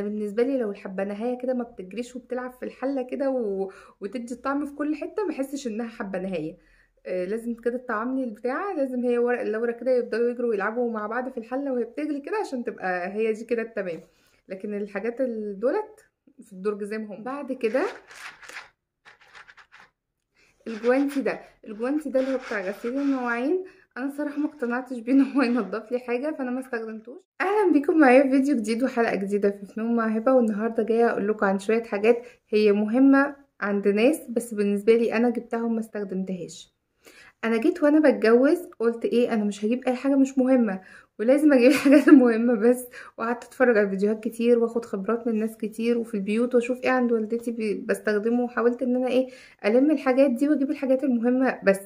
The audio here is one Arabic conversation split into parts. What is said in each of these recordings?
بالنسبه لي لو الحبانهايه كده ما بتجريش وبتلعب في الحله كده وتدي الطعم في كل حته، ما احسش انها حبانهايه. لازم كده الطعام لي البتاع، لازم هي ورق اللورة كده يفضلوا يجروا ويلعبوا مع بعض في الحله وهي بتجري كده عشان تبقى هي دي كده التمام. لكن الحاجات دولت في الدرج زي ما هم. بعد كده الجوانتي ده اللي هو بتاع غسيل المواعين. انا صراحه ما اقتنعتش بيه ان هو ينضف لي حاجه، فانا ما استخدمتوش. اهلا بيكم معايا في فيديو جديد وحلقه جديده في فنون مع هبه، والنهارده جايه اقول لكم عن شويه حاجات هي مهمه عند ناس، بس بالنسبه لي انا جبتها وما استخدمتهاش. انا جيت وانا بتجوز قلت ايه، انا مش هجيب اي حاجه مش مهمه، ولازم اجيب الحاجات المهمه بس. وقعدت اتفرج على فيديوهات كتير واخد خبرات من ناس كتير وفي البيوت واشوف ايه عند والدتي بستخدمه، وحاولت ان انا ايه الم الحاجات دي واجيب الحاجات المهمه بس.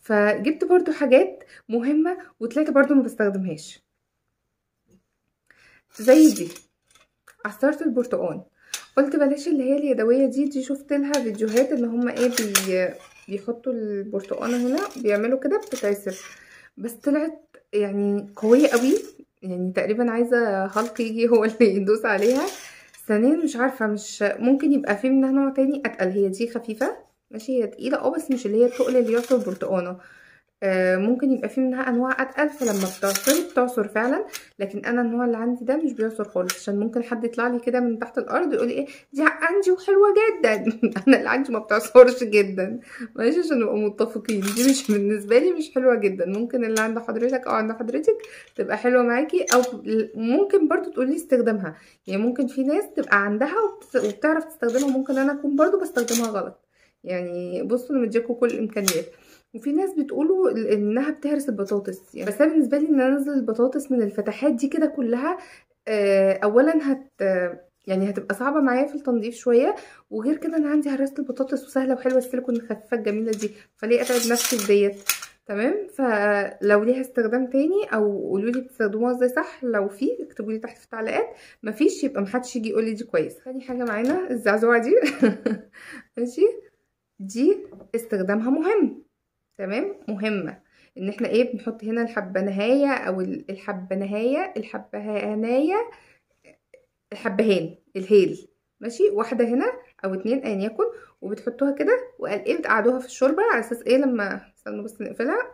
فجبت برضو حاجات مهمه وطلعت برضو ما بستخدمهاش، زي دي عصارة البرتقال. قلت بلاش اللي هي اليدويه دي شفت لها فيديوهات اللي هم ايه بيحطوا البرتقانه هنا بيعملوا كده بتتعصر، بس طلعت يعني قويه قوي، يعني تقريبا عايزه هالك يجي هو اللي يدوس عليها. ثانيا مش عارفه، مش ممكن يبقى في منها نوع تاني اتقل، هي دي خفيفه ماشي، هي تقيله بس مش اللي هي التقل اللي يعصر البرتقانه. ممكن يبقى فيه منها انواع اتقل، فلما بتعصر فعلا. لكن انا النوع اللي عندي ده مش بيعصر خالص، عشان ممكن حد يطلع لي كده من تحت الارض يقول ايه دي عندي وحلوه جدا انا اللي عندي ما بتعصرش جدا، ماشي عشان نبقى متفقين، دي مش بالنسبه لي مش حلوه جدا. ممكن اللي عند حضرتك او عند حضرتك تبقى حلوه معاكي، او ممكن برضو تقولي استخدامها. يعني ممكن في ناس تبقى عندها وبتعرف تستخدمها، ممكن انا اكون برضو بستخدمها غلط. يعني بصوا انا مديكوا كل الامكانيات. وفي ناس بتقولوا انها بتهرس البطاطس، يعني بس انا بالنسبه لي ان انا انزل البطاطس من الفتحات دي كده كلها، اولا يعني هتبقى صعبه معايا في التنظيف شويه، وغير كده انا عندي هراسه البطاطس وسهله وحلوه السيليكون الخفيفه الجميله دي، فليه اتعب نفسي في ديت؟ تمام. فلو ليها استخدام تاني او قولوا لي بتستخدموها ازاي صح، لو في اكتبوا لي تحت في التعليقات، مفيش يبقى محدش يجي يقول لي دي كويس. تاني حاجه معانا الزعزوعه دي ماشي، دي استخدامها مهم، تمام، مهمة. ان احنا ايه بنحط هنا الحبنهاية او الحبهانية الحبهان الهيل، ماشي، واحدة هنا او اتنين ايا يكن، وبتحطوها كده وقال ايه بتقعدوها في الشوربة على اساس ايه، لما استنوا بس نقفلها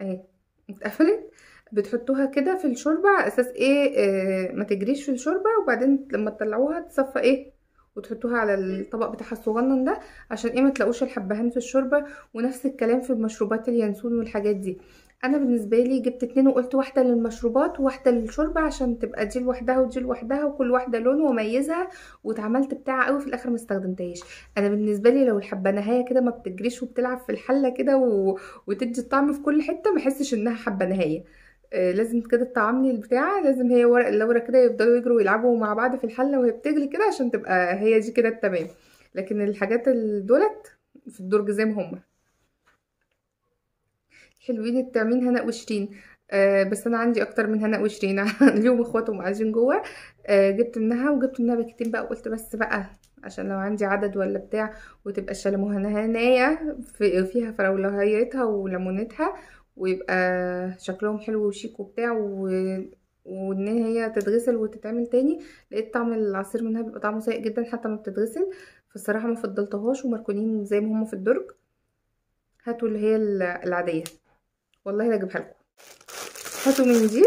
اهي اتقفلت. بتحطوها كده في الشوربة على اساس ايه، ما تجريش في الشوربة، وبعدين لما تطلعوها تصفى ايه وتحطوها على الطبق بتاعها الصغنن ده، عشان ايه ما تلاقوش الحبهان في الشوربة. ونفس الكلام في المشروبات اليانسون والحاجات دي. انا بالنسبة لي جبت اتنين وقلت واحدة للمشروبات وواحدة للشوربة، عشان تبقى دي لوحدها ودي لوحدها وكل واحدة لون واميزها. واتعملت بتاع قوي في الاخر ما استخدمتهاش. انا بالنسبة لي لو الحبهانية كده ما بتجريش وبتلعب في الحلة كده وتدي الطعم في كل حته، ما احسش انها حبه نهايه. لازم كده الطعام لي البتاع، لازم هي ورق اللورة كده يفضلوا يجروا ويلعبوا مع بعض في الحله وهي بتجري كده عشان تبقى هي دي كده التمام. لكن الحاجات دولت في الدرج زي ما هما حلوين التعمين هناء وشيرين. بس انا عندي اكتر من هناء وشيرين اليوم اخواتهم قاعدين جوه. جبت منها وجبت منها باكيتين بقى، وقلت بس بقى عشان لو عندي عدد ولا بتاع، وتبقى الشاليمو هنايا فيها فراولهيتها وليمونتها، ويبقى شكلهم حلو وشيك وبتاع وان هي تتغسل وتتعمل تاني. لقيت طعم العصير منها بيبقى طعمه سيء جدا حتى ما بتتغسل، فالصراحه ما فضلتهاش، ومركونين زي ما هم في الدرج. هاتوا اللي هي العاديه، والله لا اجيبها لكم. هاتوا من دي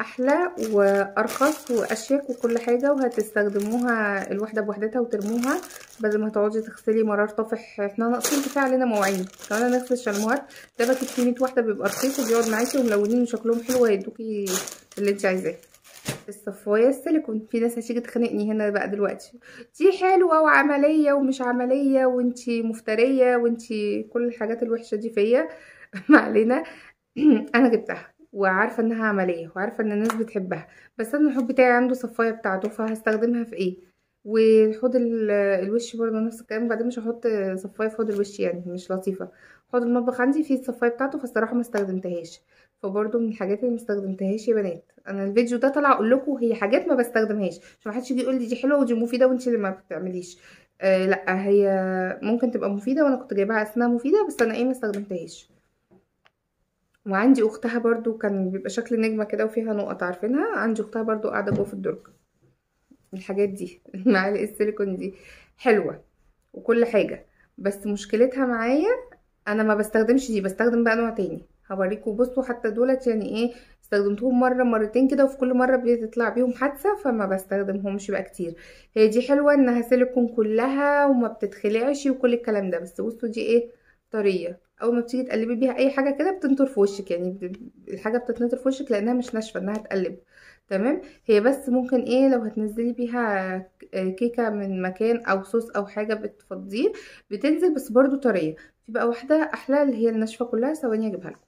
احلى وارخص واشيك وكل حاجه، وهتستخدموها الواحده بوحدتها وترموها بدل ما تقعدي تغسلي مرار طافح. احنا ناقصين كفايه علينا مواعين كمان نغسل الشاليموهات. ده باكيت فيه 100 واحده بيبقى رخيص وبيقعد معاكي وملونين وشكلهم حلو، هيدوكي اللي انت عايزاه. الصفايه السيليكون، في ناس هتيجي تخانقني هنا بقى دلوقتي، دي حلوه وعمليه ومش عمليه وانتي مفتريه وانتي كل الحاجات الوحشه دي فيا ما علينا. انا جبتها وعارفه انها عمليه وعارفه ان الناس بتحبها، بس انا الحب بتاعي عنده صفايه بتاعته، فهستخدمها في ايه؟ وحوض الوش برضه نفس الكلام، بعدين مش هحط صفايه في حوض الوش يعني مش لطيفه. حوض المطبخ عندي فيه الصفايه بتاعته، فالصراحه ما استخدمتهاش. فبرضه من الحاجات اللي ما استخدمتهاش يا بنات، انا الفيديو ده طلع اقول لكم هي حاجات ما بستخدمهاش عشان ما حدش يجي يقول لي دي حلوه ودي مفيده وانت اللي ما بتعمليش. لا، هي ممكن تبقى مفيده وانا كنت جايباها اسمها مفيده، بس انا ايه ما استخدمتهاش. وعندي اختها برضو كان بيبقى شكل نجمه كده وفيها نقط، عارفينها؟ عندي اختها برضو قاعده جوه في الدرج. الحاجات دي المعالق السيليكون دي حلوه وكل حاجه، بس مشكلتها معايا انا ما بستخدمش دي، بستخدم بقى نوع تاني هوريكم. بصوا حتى دولت يعني ايه، استخدمتهم مره مرتين كده، وفي كل مره بتطلع بيهم حادثه فما بستخدمهمش بقى كتير. هي دي حلوه انها سيليكون كلها وما بتتخلعش وكل الكلام ده، بس بصوا دي ايه، طريه. اول ما بتيجي تقلبي بيها اي حاجه كده بتنطر في وشك، يعني الحاجه بتتنطر في وشك لانها مش ناشفه انها تقلب. تمام. هي بس ممكن ايه لو هتنزلي بيها كيكه من مكان او صوص او حاجه بتفضيه بتنزل، بس برضو طريه. في بقى واحده احلى اللي هي الناشفه كلها، ثواني اجيبها لكم.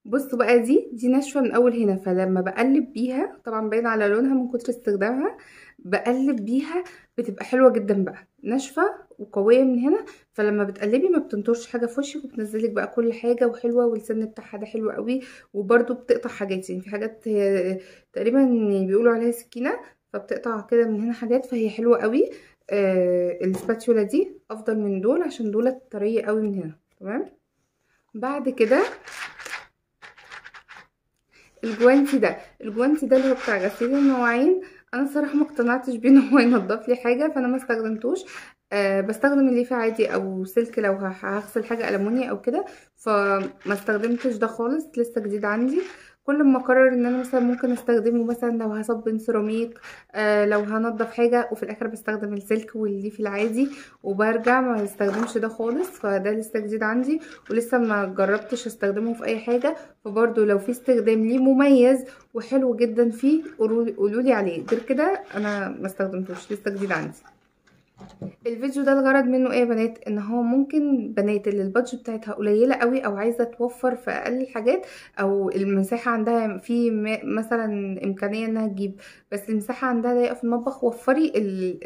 بصوا بقى دي ناشفه من اول هنا، فلما بقلب بيها طبعا باين على لونها من كتر استخدامها، بقلب بيها بتبقى حلوه جدا بقى، ناشفه وقويه من هنا. فلما بتقلبي ما بتنطرش حاجه في وشك، وبتنزلك بقى كل حاجه وحلوه، والسن بتاعها ده حلو قوي. وبرده بتقطع حاجات، يعني في حاجات هي تقريبا بيقولوا عليها سكينه، فبتقطع كده من هنا حاجات، فهي حلوه قوي. السباتيولا دي افضل من دول عشان دول طريه قوي من هنا. تمام. بعد كده الجوانتي ده اللي هو بتاع غسيل المواعين. انا الصراحه ما اقتنعتش بيه ان هو ينضف لي حاجه، فانا ما استخدمتوش. بستخدم الليفه عادي او سلك لو هغسل حاجه ألمونيا او كده، فما استخدمتش ده خالص، لسه جديد عندي. كل ما اقرر ان انا مثلا ممكن استخدمه مثلا لو هصبن سيراميك، لو هنضف حاجه، وفي الاخر بستخدم السلك والليف العادي وبرجع ما بستخدمش ده خالص، فده لسه جديد عندي ولسه ما جربتش استخدمه في اي حاجه. فبرضو لو في استخدام ليه مميز وحلو جدا فيه قولولي عليه، غير كده انا ما استخدمتوش، لسه جديد عندي. الفيديو ده الغرض منه ايه يا بنات، ان هو ممكن بنات اللي البادجت بتاعتها قليله قوي او عايزه توفر في اقل الحاجات، او المساحه عندها في مثلا امكانيه انها تجيب بس المساحه عندها ضيقه في المطبخ، وفري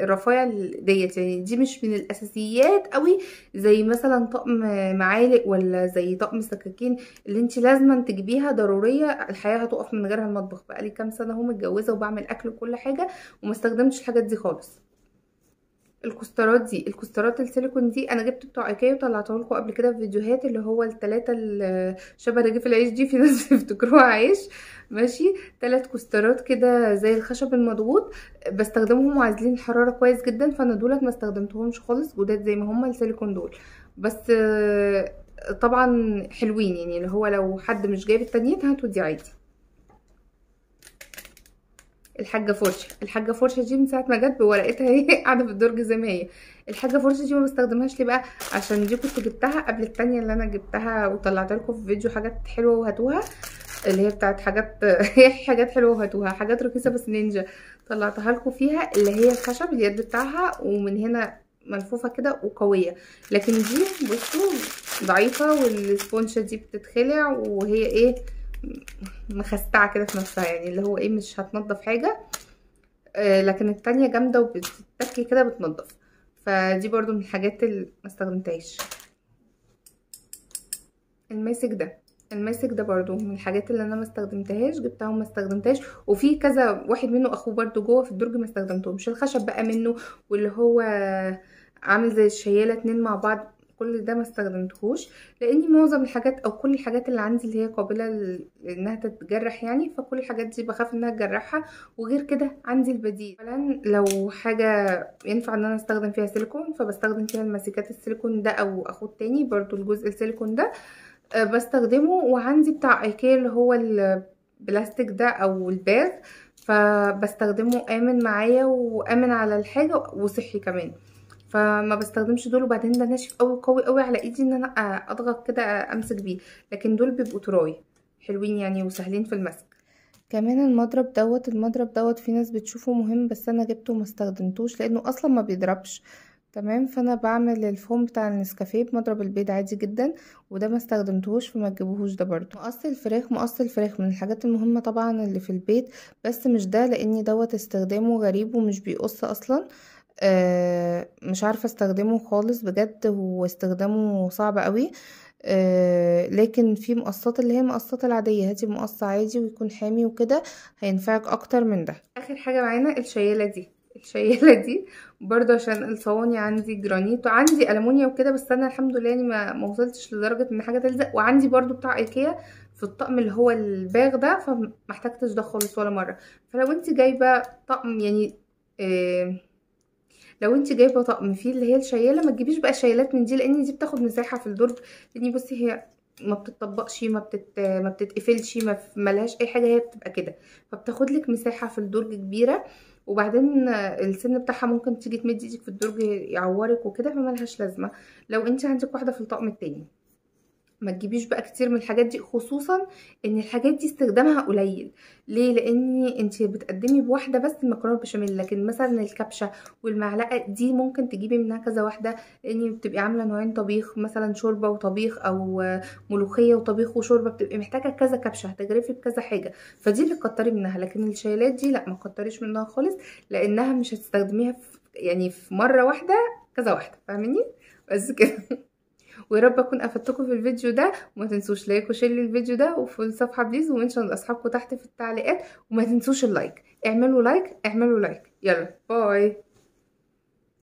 الرفايع ديت. يعني دي مش من الاساسيات قوي زي مثلا طقم معالق ولا زي طقم سكاكين اللي انت لازما تجيبيها ضروريه، الحياه هتقف من غيرها. المطبخ بقالي كام سنه اهو متجوزه وبعمل اكل وكل حاجه وما استخدمتش الحاجات دي خالص. الكوسترات السيليكون دي انا جبت بتوع ايكيا وطلعته لكم قبل كده في فيديوهات، اللي هو التلاتة شبه رغيف العيش دي، في ناس بيفتكروها عيش. ماشي. 3 كوسترات كده زي الخشب المضغوط، بستخدمهم وعازلين الحراره كويس جدا، فانا دولت ما استخدمتهمش خالص، جداد زي ما هما السيليكون دول. بس طبعا حلوين، يعني اللي هو لو حد مش جايب التانيين هاتوا دي عادي. الحاجه فرشه دي من ساعه ما جت بورقتها هي قاعده في الدرج زي ما هي. الحاجه فرشه دي ما بستخدمهاش ليه بقى؟ عشان دي كنت جبتها قبل التانية اللي انا جبتها وطلعت لكم في فيديو حاجات حلوه وهاتوها، اللي هي بتاعت حاجات هي حاجات حلوه وهاتوها، حاجات رخيصه بس نينجا، طلعتها لكم فيها اللي هي الخشب اليد بتاعها ومن هنا ملفوفه كده وقويه. لكن دي بصوا ضعيفه، والسبونشه دي بتتخلع وهي ايه مخستعه كده في نفسها، يعني اللي هو ايه مش هتنضف حاجه. لكن التانية جامدة وبتتكي كده بتنضف، فدي برضو من الحاجات اللي ما استخدمتهاش. الماسك ده برضو من الحاجات اللي انا ما استخدمتهاش، جبتها وما استخدمتهاش، وفي كذا واحد منه اخوه برضو جوه في الدرج ما استخدمتهمش. الخشب بقى منه واللي هو عامل زي الشياله 2 مع بعض، كل ده ما استخدمتهوش، لاني معظم الحاجات او كل الحاجات اللي عندي اللي هي قابله انها تتجرح يعني، فكل الحاجات دي بخاف انها تجرحها. وغير كده عندي البديل، مثلا لو حاجه ينفع ان انا استخدم فيها سيليكون فبستخدم فيها الماسكات السيليكون ده، او اخد تاني برضو الجزء السيليكون ده بستخدمه. وعندي بتاع ايكيا اللي هو البلاستيك ده او الباغ، فبستخدمه امن معايا وامن على الحاجه وصحي كمان، فما بستخدمش دول. وبعدين ده ناشف قوي قوي قوي على ايدي ان انا اضغط كده امسك بيه، لكن دول بيبقوا تراي حلوين يعني وسهلين في المسك. كمان المضرب دوت في ناس بتشوفه مهم، بس انا جبته وما استخدمتوش لانه اصلا ما بيضربش. تمام. فانا بعمل الفوم بتاع النسكافيه بمضرب البيض عادي جدا، وده ما استخدمتهوش فما تجيبوهوش. ده برضو مقص الفراخ من الحاجات المهمه طبعا اللي في البيت، بس مش ده لاني دوت استخدامه غريب ومش بيقص اصلا. مش عارفه استخدمه خالص بجد، واستخدامه صعب قوي. لكن في مقصات اللي هي مقصات العاديه، هاتي مقص عادي ويكون حامي وكده هينفعك اكتر من ده. اخر حاجه معانا الشياله دي برضه عشان الصواني عندي جرانيت وعندي ألمونيا وكده، بس انا الحمد لله يعني ما وصلتش لدرجه ان حاجه تلزق. وعندي برضه بتاع ايكيا، في الطقم اللي هو الباغ ده، فمحتاجتش ده خالص ولا مره. فلو انت جايبه طقم يعني لو انت جايبه طقم فيه اللي هي الشياله، ما تجيبيش بقى شيالات من دي، لان دي بتاخد مساحه في الدرج. لان بصي هي ما بتطبقش، ما بتتقفلش، ملهاش اي حاجه، هي بتبقى كده، فبتاخد لك مساحه في الدرج كبيره. وبعدين السن بتاعها ممكن تيجي تمدي ايدك في الدرج يعورك وكده، فملهاش لازمه. لو انت عندك واحده في الطقم التاني، ما تجيبيش بقى كتير من الحاجات دي، خصوصا ان الحاجات دي استخدامها قليل. ليه؟ لان انت بتقدمي بواحده بس المكرونه بشاميل، لكن مثلا الكبشه والمعلقه دي ممكن تجيبي منها كذا واحده، لان بتبقي عامله نوعين طبيخ، مثلا شوربه وطبيخ، او ملوخيه وطبيخ وشوربه، بتبقي محتاجه كذا كبشه، هتجرفي بكذا حاجه، فدي اللي تكتري منها. لكن الشايلات دي لا، ما تكتريش منها خالص، لانها مش هتستخدميها في يعني في مره واحده كذا واحده، فاهميني؟ بس كده. ويا رب اكون افدتكم في الفيديو ده، وما تنسوش لايك وشير للفيديو ده، وفي الصفحه بليز ومنشن لاصحابكم تحت في التعليقات، وما تنسوش اللايك. اعملوا لايك، اعملوا لايك. يلا باي.